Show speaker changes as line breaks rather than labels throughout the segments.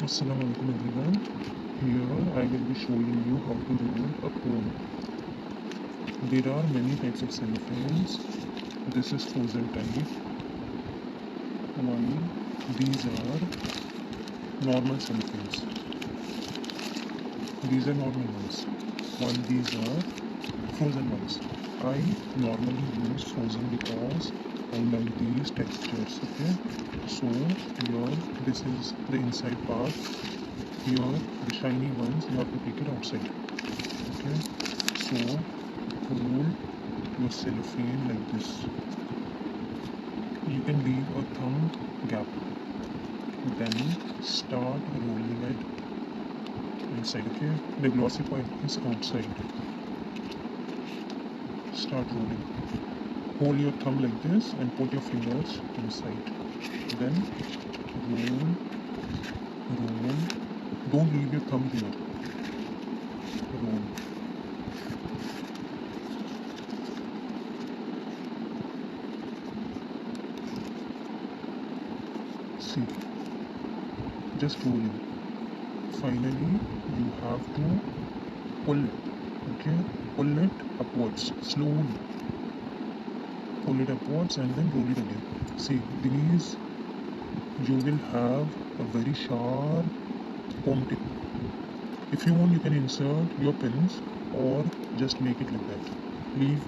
Assalamualaikum everyone. Here I will be showing you how to roll a cone. There are many types of cellophanes. This is frozen type, while these are normal cellophanes. These are normal ones, while these are frozen ones. I normally use frozen because I like these textures. Okay, so here this is the inside part. Here the shiny ones you have to take it outside. Okay, so roll your cellophane like this. You can leave a thumb gap, then start rolling it inside. Okay, the glossy part is outside. Start rolling. Hold your thumb like this and put your fingers inside. Then roll. Don't leave your thumb here. Roll. See, just rolling. Finally, you have to pull it. Okay, pull it upwards slowly. Pull it upwards and then roll it again. See, these you will have a very sharp comb tip. If you want, you can insert your pins or just make it like that. Leave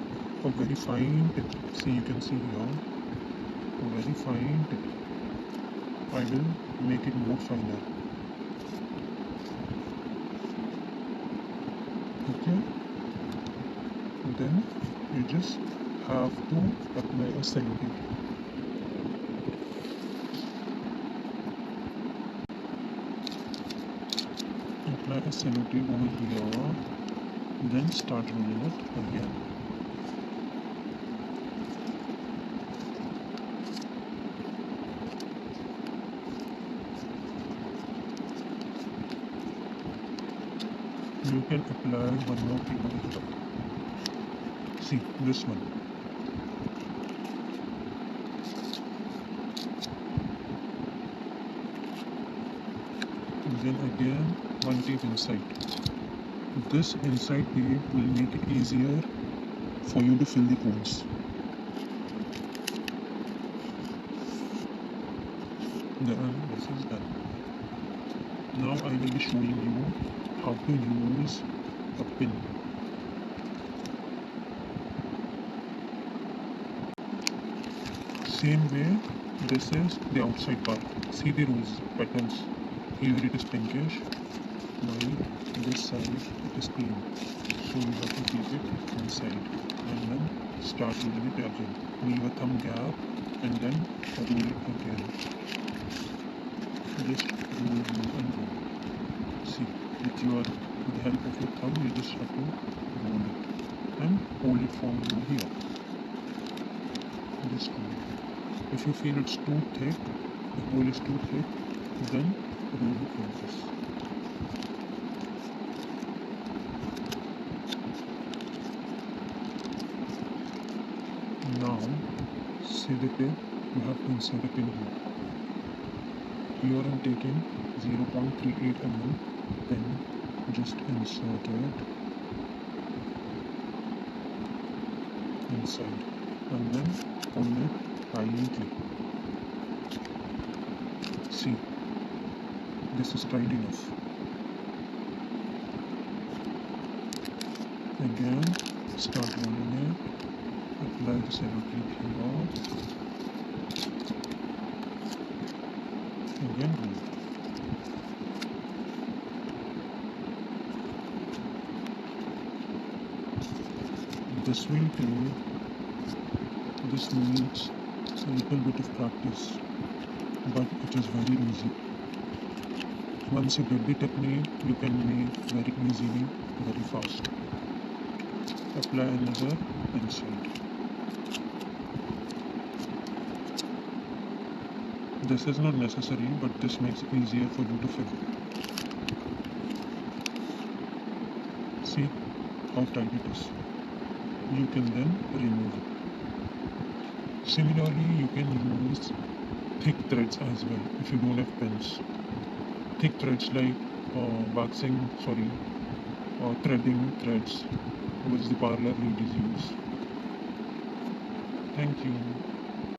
a very fine tip. See, you can see here a very fine tip. I will make it more finer. Okay, then you just have to apply a cellophane. Apply a cellophane over here, then start rolling it again. You can apply one more thing on the top. See, this one. Then again one tape inside. This inside tape will make it easier for you to fill the cones. Then this is done. Now I will be showing you how to use a pin. Same way, this is the outside part. See the rose patterns. Here it is pinkish, while this side it is clean. So you have to keep it inside and then start rolling it again. Leave a thumb gap and then roll it again. Just roll and roll. See, with the help of your thumb, you just have to roll it and hold it from over here. Just roll it. If you feel it's too thick, the hole is too thick, then roll it like this. Now, see the tip, you have to insert a pin here. Here I am taking 0.38 mm pin, just insert it inside and then pull it tightly. See, this is tight enough. Again, start rolling it. Apply the cellophane here. Again roll. This will take, this needs a little bit of practice, but it is very easy. Once you get the technique, you can make very easily, very fast. Apply another inside. This is not necessary, but this makes it easier for you to fill. See how tight it is. You can then remove it. Similarly, you can use thick threads as well if you don't have pens. thick threads like threading threads which the parlor ladies use. Thank you.